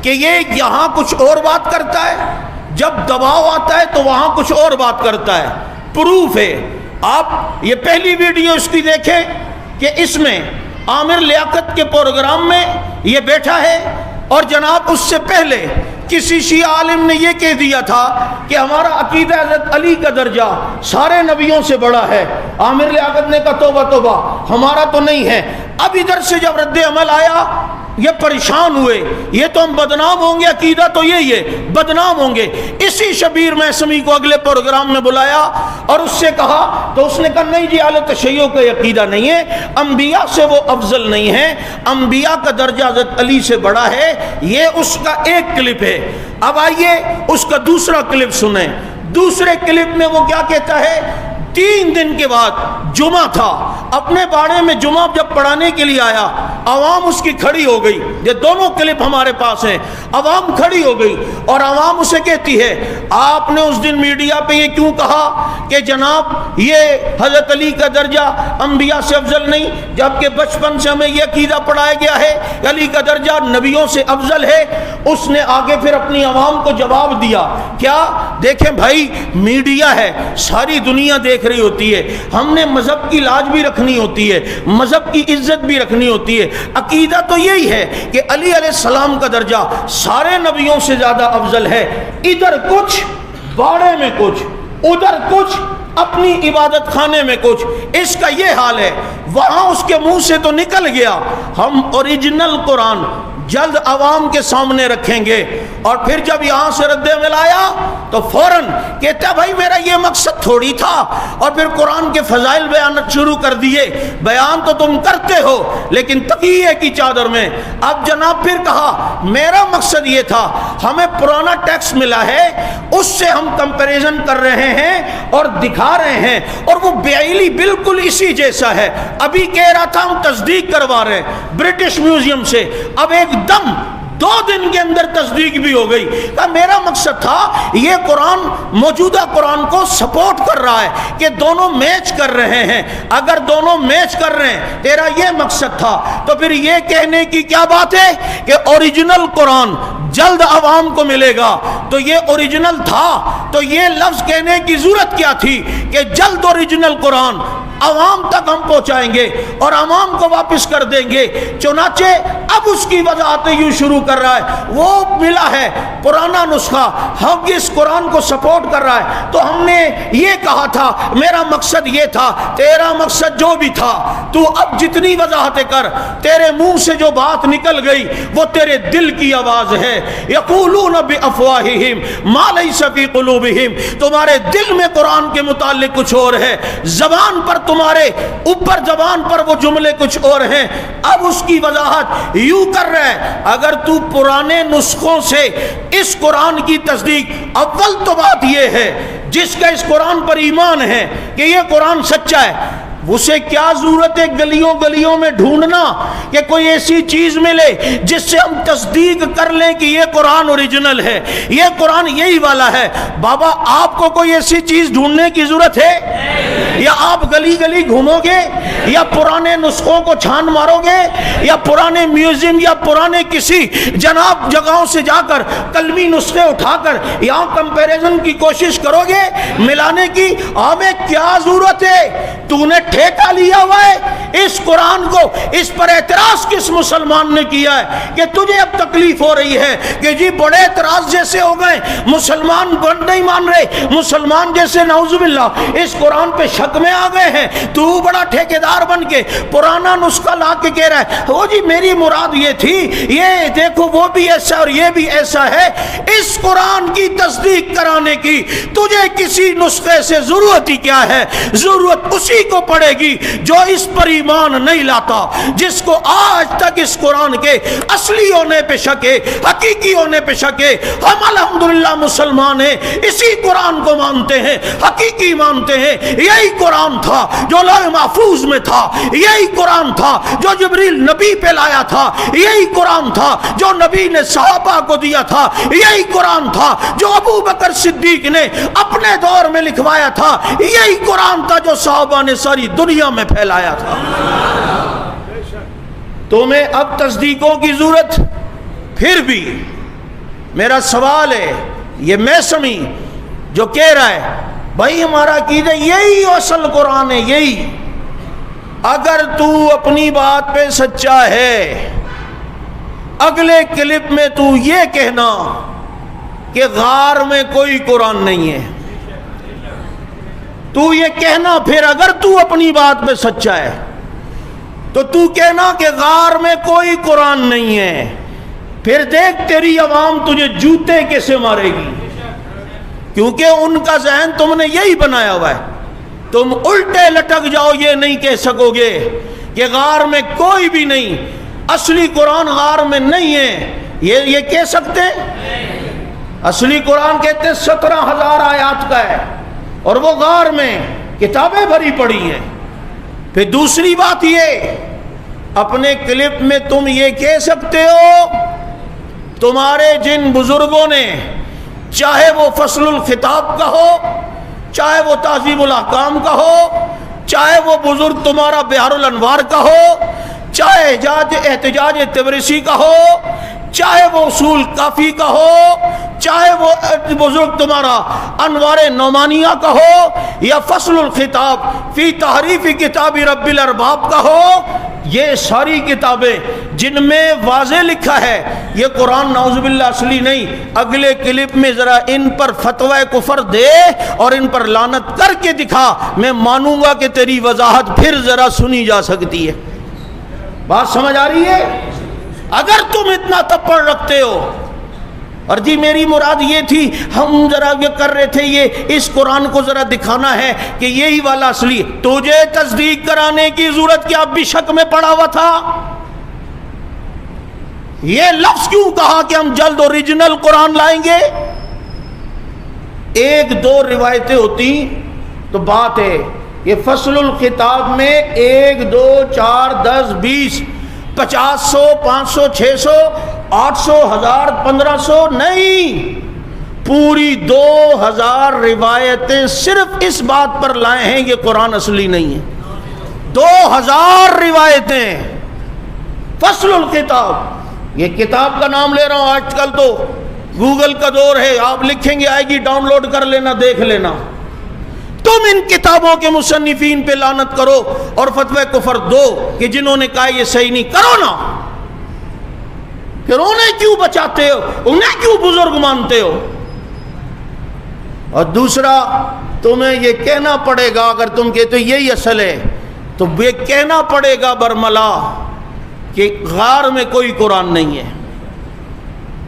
کہ یہ یہاں کچھ اور بات کرتا ہے، جب دباؤ آتا ہے تو وہاں کچھ اور بات کرتا ہے۔ پروف ہے، آپ یہ پہلی ویڈیو اس کی دیکھیں کہ اس میں عامر لیاقت کے پروگرام میں یہ بیٹھا ہے، اور جناب اس سے پہلے کسی شیعہ عالم نے یہ کہہ دیا تھا کہ ہمارا عقیدہ حضرت علی کا درجہ سارے نبیوں سے بڑا ہے۔ عامر لیاقت نے کہا توبہ توبہ، ہمارا تو نہیں ہے۔ اب ادھر سے جب رد عمل آیا یہ پریشان ہوئے، یہ تو ہم بدنام ہوں گے، عقیدہ تو یہی ہے، بدنام ہوں گے۔ اسی شبیر میثمی کو اگلے پروگرام میں بلایا اور اس سے کہا، تو اس نے کہا نہیں جی اہل تشیع کا عقیدہ نہیں ہے، انبیاء سے وہ افضل نہیں ہے، انبیاء کا درجہ حضرت علی سے بڑا ہے۔ یہ اس کا ایک کلپ ہے۔ اب آئیے اس کا دوسرا کلپ سنیں۔ دوسرے کلپ میں وہ کیا کہتا ہے؟ 3 دن کے بعد جمعہ تھا، اپنے باڑے میں جمعہ جب پڑھانے کے لیے آیا، عوام اس کی کھڑی ہو گئی۔ یہ دونوں کلپ ہمارے پاس ہیں۔ عوام کھڑی ہو گئی اور عوام اسے کہتی ہے آپ نے اس دن میڈیا پہ یہ کیوں کہا کہ جناب یہ حضرت علی کا درجہ انبیاء سے افضل نہیں، جبکہ بچپن سے ہمیں یہ عقیدہ پڑھایا گیا ہے علی کا درجہ نبیوں سے افضل ہے۔ اس نے آگے پھر اپنی عوام کو جواب دیا، کیا؟ دیکھیں بھائی، میڈیا ہے، ساری دنیا دیکھ رہی ہوتی ہے، ہم نے مذہب کی لاج بھی رکھنی ہوتی ہے، مذہب کی عزت بھی رکھنی ہوتی ہے۔ عقیدہ تو یہی ہے کہ علی علیہ السلام کا درجہ سارے نبیوں سے زیادہ افضل ہے۔ ادھر کچھ، باڑے میں کچھ، ادھر کچھ، اپنی عبادت خانے میں کچھ، اس کا یہ حال ہے۔ وہاں اس کے منہ سے تو نکل گیا ہم اوریجنل قرآن جلد عوام کے سامنے رکھیں گے، اور پھر جب یہاں سے رد عمل آیا تو فوراً کہتا بھائی میرا یہ مقصد تھوڑی تھا، اور پھر قرآن کے فضائل بیان شروع کر دیے۔ بیان تو تم کرتے ہو لیکن تقیہ کی چادر میں۔ اب جناب پھر کہا میرا مقصد یہ تھا، ہمیں پرانا ٹیکسٹ ملا ہے اس سے ہم کمپیریزن کر رہے ہیں اور دکھا رہے ہیں، اور وہ بیعلی بالکل اسی جیسا ہے۔ ابھی کہہ رہا تھا ہم تصدیق کروا رہے ہیں برٹش میوزیم سے، اب ایک دم 2 دن کے اندر تصدیق بھی ہو گئی۔ کہ میرا مقصد تھا یہ قرآن موجودہ قرآن کو سپورٹ کر رہا ہے کہ دونوں میچ کر رہے ہیں۔ اگر دونوں میچ کر رہے ہیں، تیرا یہ مقصد تھا، تو پھر یہ کہنے کی کیا بات ہے کہ اوریجنل قرآن جلد عوام کو ملے گا؟ تو یہ اوریجنل تھا تو یہ لفظ کہنے کی ضرورت کیا تھی کہ جلد اوریجنل قرآن عوام تک ہم پہنچائیں گے اور عوام کو واپس کر دیں گے۔ چنانچہ اب اس کی وضاحت یوں شروع کر رہا ہے، وہ ملا ہے پرانا نسخہ، ہم اس قرآن کو سپورٹ کر رہا ہے، تو ہم نے یہ کہا تھا میرا مقصد یہ تھا، تیرا مقصد جو بھی تھا، تو اب جتنی وضاحتیں کر، تیرے منہ سے جو بات نکل گئی وہ تیرے دل کی آواز ہے۔ یقولون بافواہہم ما لیس فی قلوبہم، تمہارے دل میں قرآن کے متعلق کچھ اور ہے، زبان پر تمہارے اوپر زبان پر وہ جملے کچھ اور ہیں۔ اب اس کی وضاحت یوں کر رہا ہے، اگر تو پرانے نسخوں سے اس قرآن کی تصدیق، اول تو بات یہ ہے جس کا اس قرآن پر ایمان ہے کہ یہ قرآن سچا ہے، اسے کیا ضرورت ہے گلیوں گلیوں میں ڈھونڈنا کہ کوئی ایسی چیز ملے جس سے ہم تصدیق کر لیں کہ یہ قرآن اوریجنل ہے، یہ قرآن یہی والا ہے۔ بابا آپ کو کوئی ایسی چیز ڈھونڈنے کی ضرورت ہے؟ یا آپ گلی گلی گھومو گے، یا پرانے نسخوں کو چھان مارو گے، یا پرانے میوزیم یا پرانے کسی جناب جگہوں سے جا کر کلمی نسخے اٹھا کر یہاں کمپیریزن کی کوشش کرو گے ملانے کی؟ ہمیں کیا ضرورت ہے تو نے ٹھیکہ لیا ہوا ہے اس قرآن کو. اس پر اعتراض کس مسلمان نے کیا ہے کہ تجھے اب تکلیف ہو رہی ہے کہ جی بڑے اعتراض جیسے ہو گئے, مسلمان نہیں مان رہے, مسلمان جیسے نعوذ باللہ اس قرآن پہ شک میں آ گئے ہیں, تو بڑا ٹھیکیدار بن کے پرانا نسخہ لا کے کہہ رہا ہے وہ جی میری مراد یہ تھی, یہ دیکھو وہ بھی ایسا اور یہ بھی ایسا ہے. اس قرآن کی تصدیق کرانے کی تجھے کسی نسخے سے ضرورت ہی کیا ہے؟ ضرورت اسی کو پڑے گی جو اس پر ایمان نہیں لاتا, جس کو آج تک اس قرآن کے اصلی ہونے پہ شک ہے, حقیقی ہونے پہ شک ہے. ہم الحمدللہ مسلمان ہیں, اسی قرآن کو مانتے ہیں, حقیقی مانتے ہیں. یہی قرآن تھا جو لوح محفوظ میں تھا, یہی قرآن تھا جو جبریل نبی پہ لایا تھا, یہی قرآن تھا جو نبی نے صحابہ کو دیا تھا, یہی قرآن تھا جو ابو بکر صدیق نے اپنے دور میں لکھوایا تھا, یہی قرآن تھا جو صحابہ نے ساری دنیا میں پھیلایا تھا. تمہیں اب تصدیقوں کی ضرورت؟ پھر بھی میرا سوال ہے, یہ میثمی جو کہہ رہا ہے بھائی ہمارا عقیدہ یہی اصل قرآن ہے, یہی, اگر تو اپنی بات پہ سچا ہے, اگلے کلپ میں تو یہ کہنا کہ غار میں کوئی قرآن نہیں ہے, تو یہ کہنا. پھر اگر تو اپنی بات پہ سچا ہے تو تو کہنا کہ غار میں کوئی قرآن نہیں ہے. پھر دیکھ تیری عوام تجھے جوتے کیسے مارے گی, کیونکہ ان کا ذہن تم نے یہی بنایا ہوا ہے. تم الٹے لٹک جاؤ, یہ نہیں کہہ سکو گے کہ غار میں کوئی بھی نہیں, اصلی قرآن غار میں نہیں ہے. یہ کہہ سکتے؟ اصلی قرآن کہتے 17,000 آیات کا ہے اور وہ غار میں کتابیں بھری پڑی ہیں. پھر دوسری بات یہ, اپنے کلپ میں تم یہ کہہ سکتے ہو تمہارے جن بزرگوں نے, چاہے وہ فصل الخطاب کا ہو, چاہے وہ تہذیب الاحکام کا ہو, چاہے وہ بزرگ تمہارا بحار الانوار کا ہو, چاہے احتجاج تبریسی کا ہو, چاہے وہ اصول کافی کا ہو, چاہے وہ بزرگ تمہارا انوار نعمانیہ کا ہو, یا فصل الخطاب فی تحریف کتاب رب الارباب کا ہو, یہ ساری کتابیں جن میں واضح لکھا ہے یہ قرآن نعوذ باللہ اصلی نہیں. اگلے کلپ میں ذرا ان پر فتوی کفر دے اور ان پر لعنت کر کے دکھا, میں مانوں گا کہ تیری وضاحت پھر ذرا سنی جا سکتی ہے. بات سمجھ آ رہی ہے؟ اگر تم اتنا تپڑ رکھتے ہو, اور جی میری مراد یہ تھی, ہم ذرا یہ کر رہے تھے, یہ اس قرآن کو ذرا دکھانا ہے کہ یہی والا اصلی, تجھے تصدیق کرانے کی ضرورت کیا؟ اب بھی شک میں پڑا ہوا تھا. یہ لفظ کیوں کہا کہ ہم جلد اوریجنل قرآن لائیں گے؟ ایک دو روایتیں ہوتی تو بات ہے. یہ فصل الخطاب میں 1 2 4 10 20 50 100 500 600 800 1000 1500 نہیں, پوری 2000 روایتیں صرف اس بات پر لائے ہیں یہ قرآن اصلی نہیں ہے. 2000 روایتیں فصل الخطاب. یہ کتاب کا نام لے رہا ہوں, آج کل تو گوگل کا دور ہے, آپ لکھیں گے آئے گی, ڈاؤن لوڈ کر لینا, دیکھ لینا. تم ان کتابوں کے مصنفین پہ لعنت کرو اور فتوی کفر دو کہ جنہوں نے کہا یہ صحیح نہیں, کرو نا. پھر انہیں کیوں بچاتے ہو, انہیں کیوں بزرگ مانتے ہو؟ اور دوسرا, تمہیں یہ کہنا پڑے گا, اگر تم کہتے ہو یہی اصل ہے, تو یہ کہنا پڑے گا برملا کہ غار میں کوئی قرآن نہیں ہے.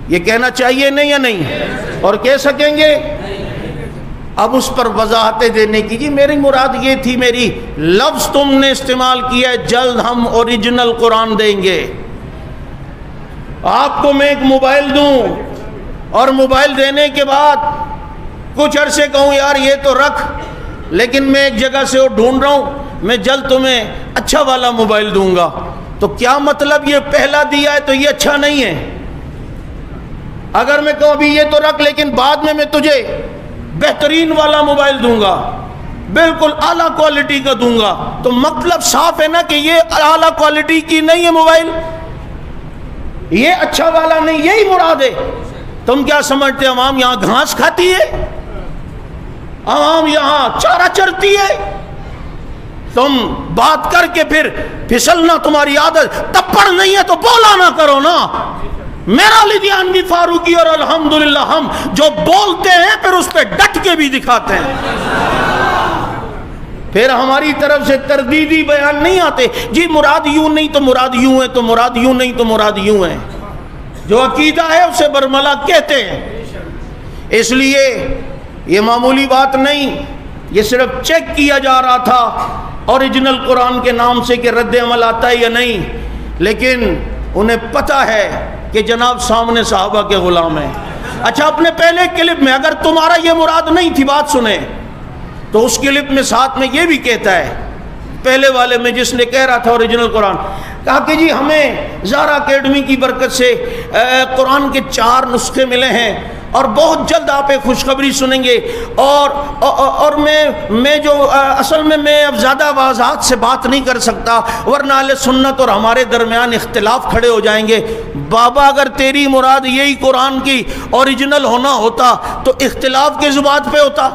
یہ کہنا چاہیے نہیں یا نہیں؟ اور کہہ سکیں گے؟ اب اس پر وضاحتیں دینے کی, جی میری مراد یہ تھی, میری لفظ تم نے استعمال کیا ہے, جلد ہم اوریجنل قرآن دیں گے. آپ کو میں ایک موبائل دوں اور موبائل دینے کے بعد کچھ عرصے کہوں یار یہ تو رکھ, لیکن میں ایک جگہ سے وہ ڈھونڈ رہا ہوں, میں جلد تمہیں اچھا والا موبائل دوں گا, تو کیا مطلب یہ پہلا دیا ہے تو یہ اچھا نہیں ہے؟ اگر میں کہوں ابھی یہ تو رکھ لیکن بعد میں تجھے بہترین والا موبائل دوں گا, بالکل اعلیٰ کوالٹی کا دوں گا, تو مطلب صاف ہے نا کہ یہ اعلیٰ کوالٹی کی نہیں ہے موبائل, یہ اچھا والا نہیں, یہی مراد ہے. تم کیا سمجھتے عوام یہاں گھاس کھاتی ہے؟ عوام یہاں چارہ چرتی ہے؟ تم بات کر کے پھر پھسلنا تمہاری عادت، تپڑ نہیں ہے تو بولا نہ کرو نا۔ میرا لدیان بھی فاروقی اور الحمدللہ ہم جو بولتے ہیں پھر اس پہ ڈٹ کے بھی دکھاتے ہیں، پھر ہماری طرف سے تردیدی بیان نہیں آتے، جی مراد یوں نہیں تو مراد یوں ہے، تو مراد یوں نہیں تو مراد یوں ہے، جو عقیدہ ہے اسے برملا کہتے ہیں۔ اس لیے یہ معمولی بات نہیں، یہ صرف چیک کیا جا رہا تھا اوریجنل قرآن کے نام سے کہ رد عمل آتا ہے یا نہیں، لیکن انہیں پتہ ہے کہ جناب سامنے صحابہ کے غلام ہیں۔ اچھا، اپنے پہلے کلپ میں اگر تمہارا یہ مراد نہیں تھی، بات سنیں، تو اس کلپ میں ساتھ میں یہ بھی کہتا ہے، پہلے والے میں جس نے کہہ رہا تھا اوریجنل قرآن، کہا کہ جی ہمیں زہرا اکیڈمی کی برکت سے قرآن کے 4 نسخے ملے ہیں اور بہت جلد آپ ایک خوشخبری سنیں گے، اور میں جو اصل میں اب زیادہ وضاحت سے بات نہیں کر سکتا ورنہ اہل سنت اور ہمارے درمیان اختلاف کھڑے ہو جائیں گے۔ بابا اگر تیری مراد یہی قرآن کی اوریجنل ہونا ہوتا تو اختلاف کس بات پہ ہوتا؟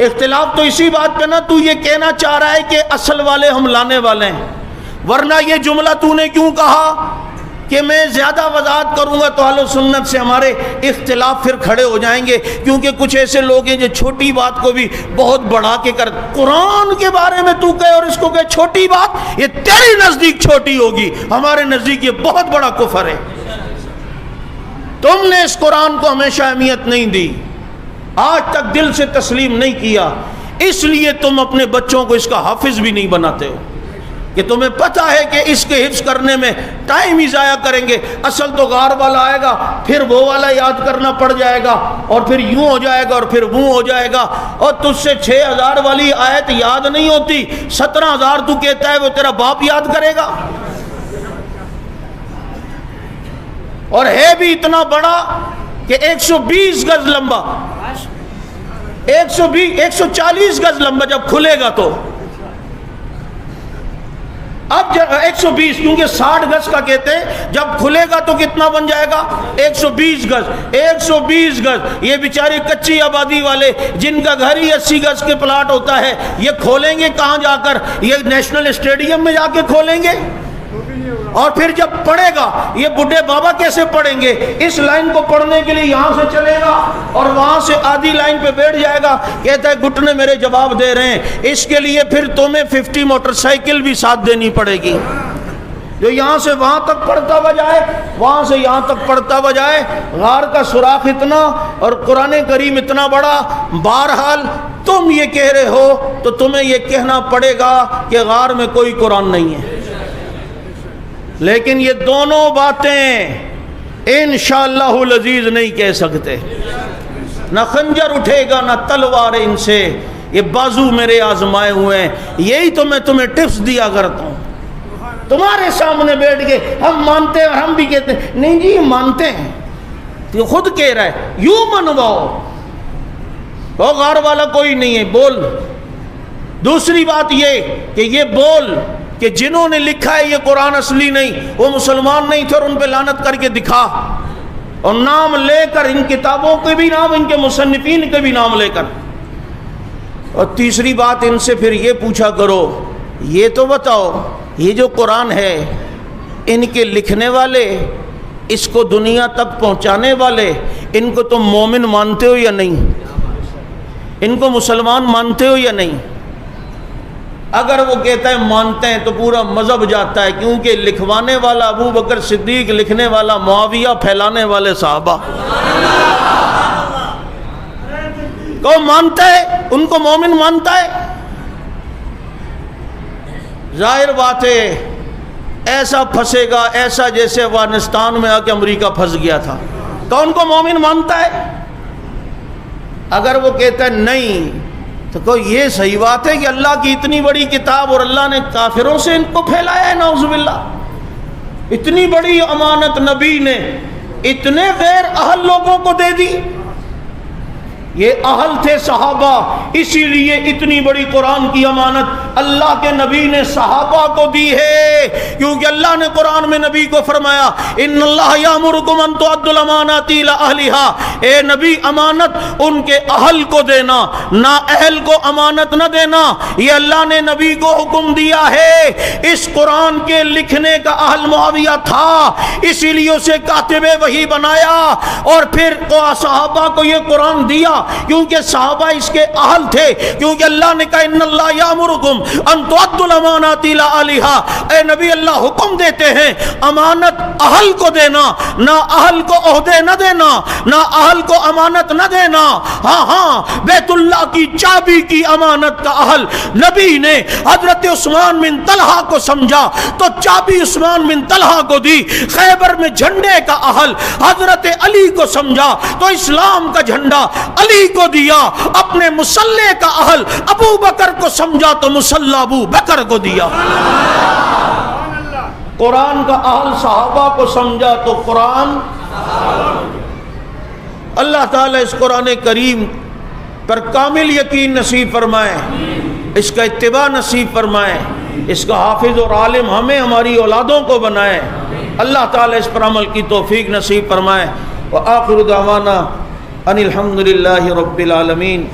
اختلاف تو اسی بات پہ نا، تو یہ کہنا چاہ رہا ہے کہ اصل والے ہم لانے والے ہیں، ورنہ یہ جملہ تو نے کیوں کہا کہ میں زیادہ وضاحت کروں گا تو اہل سنت سے ہمارے اختلاف پھر کھڑے ہو جائیں گے، کیونکہ کچھ ایسے لوگ ہیں جو چھوٹی بات کو بھی بہت بڑھا کے کر، قرآن کے بارے میں تو کہے اور اس کو کہے چھوٹی بات، یہ تیری نزدیک چھوٹی ہوگی، ہمارے نزدیک یہ بہت بڑا کفر ہے۔ تم نے اس قرآن کو ہمیشہ اہمیت نہیں دی، آج تک دل سے تسلیم نہیں کیا، اس لیے تم اپنے بچوں کو اس کا حافظ بھی نہیں بناتے ہو کہ تمہیں پتہ ہے کہ اس کے حفظ کرنے میں ٹائم ہی ضائع کریں گے، اصل تو غار والا آئے گا، پھر وہ والا یاد کرنا پڑ جائے گا، اور پھر یوں ہو جائے گا اور پھر وہ ہو جائے گا، اور تجھ سے 6000 والی آیت یاد نہیں ہوتی، 17000 تو کہتا ہے وہ تیرا باپ یاد کرے گا، اور ہے بھی اتنا بڑا کہ 120 گز لمبا، 140 گز لمبا جب کھلے گا تو، اب 120 کیونکہ 60 گز کا کہتے ہیں، جب کھلے گا تو کتنا بن جائے گا؟ 120 گز، 120 گز، یہ بیچارے کچی آبادی والے جن کا گھر ہی 80 گز کے پلاٹ ہوتا ہے، یہ کھولیں گے کہاں جا کر؟ یہ نیشنل اسٹیڈیم میں جا کے کھولیں گے، اور پھر جب پڑھے گا یہ بڈھے بابا کیسے پڑھیں گے؟ اس لائن کو پڑھنے کے لیے یہاں سے چلے گا اور وہاں سے آدھی لائن پہ بیٹھ جائے گا، کہتا ہے گھٹنے میرے جواب دے رہے ہیں، اس کے لیے پھر تمہیں 50 موٹر سائیکل بھی ساتھ دینی پڑے گی، جو یہاں سے وہاں تک پڑھتا ہوا جائے، وہاں سے یہاں تک پڑھتا ہوا جائے، غار کا سوراخ اتنا اور قرآن کریم اتنا بڑا۔ بہرحال تم یہ کہہ رہے ہو تو تمہیں یہ کہنا پڑے گا کہ غار میں کوئی قرآن نہیں ہے، لیکن یہ دونوں باتیں انشاءاللہ العزیز نہیں کہہ سکتے، نہ خنجر اٹھے گا نہ تلوار ان سے، یہ بازو میرے آزمائے ہوئے ہیں، یہی تو میں تمہیں ٹپس دیا کرتا ہوں، تمہارے سامنے بیٹھ کے ہم مانتے ہیں اور ہم بھی کہتے ہیں نہیں جی مانتے ہیں، یہ خود کہہ رہا ہے یوں منواؤ، وہ غار والا کوئی نہیں ہے، بول۔ دوسری بات یہ کہ یہ بول کہ جنہوں نے لکھا ہے یہ قرآن اصلی نہیں، وہ مسلمان نہیں تھے، اور ان پہ لعنت کر کے دکھا، اور نام لے کر، ان کتابوں کے بھی نام، ان کے مصنفین کے بھی نام لے کر۔ اور تیسری بات ان سے پھر یہ پوچھا کرو، یہ تو بتاؤ یہ جو قرآن ہے ان کے لکھنے والے، اس کو دنیا تک پہنچانے والے، ان کو تم مومن مانتے ہو یا نہیں؟ ان کو مسلمان مانتے ہو یا نہیں؟ اگر وہ کہتا ہے مانتے ہیں تو پورا مذہب جاتا ہے، کیونکہ لکھوانے والا ابو بکر صدیق، لکھنے والا معاویہ، پھیلانے والے صحابہ کو مانتا ہے، ان کو مومن مانتا ہے۔ ظاہر بات ہے ایسا پھنسے گا، ایسا جیسے افغانستان میں آ کے امریکہ پھنس گیا تھا، تو ان کو مومن مانتا ہے۔ اگر وہ کہتا ہے نہیں تو کوئی یہ صحیح بات ہے کہ اللہ کی اتنی بڑی کتاب اور اللہ نے کافروں سے ان کو پھیلایا ہے، نعوذ باللہ، اتنی بڑی امانت نبی نے اتنے غیر اہل لوگوں کو دے دی، یہ اہل تھے صحابہ، اسی لیے اتنی بڑی قرآن کی امانت اللہ کے نبی نے صحابہ کو دی ہے، کیونکہ اللہ نے قرآن میں نبی کو فرمایا ان اللہ یامرکم ان تؤدوا الامانات الی اہلھا، اے نبی امانت ان کے اہل کو دینا، نا اہل کو امانت نہ دینا، یہ اللہ نے نبی کو حکم دیا ہے۔ اس قرآن کے لکھنے کا اہل معاویہ تھا، اسی لیے اسے کاتب وحی بنایا اور پھر صحابہ کو یہ قرآن دیا، کیونکہ صحابہ اس کے اہل تھے، کیونکہ اللہ نے کہا ان اللہ یامرکم ان تؤدوا الامانات الی اہلھا، اے نبی اللہ حکم دیتے ہیں امانت اہل کو دینا، نہ اہل کو عہدے نہ دینا، نہ اہل کو امانت نہ دینا۔ ہاں بیت اللہ کی چابی کی امانت کا اہل نبی نے حضرت عثمان بن طلحہ کو سمجھا تو چابی عثمان بن طلحہ کو دی، خیبر میں جھنڈے کا اہل حضرت علی کو سمجھا تو اسلام کا جھنڈا علی کو دیا، اپنے مسلح کا اہل ابو بکر کو سمجھا تو مسلح ابو بکر کو دیا۔ قرآن کا اہل صحابہ کو سمجھا تو قرآن۔ اللہ تعالیٰ اس قرآن کریم پر کامل یقین نصیب فرمائے، اس کا اتباع نصیب فرمائے، اس کا حافظ اور عالم ہمیں ہماری اولادوں کو بنائے۔ اللہ تعالیٰ اس پر عمل کی توفیق نصیب فرمائے۔ وآخر دعوانا ان الحمد للہ رب العالمین۔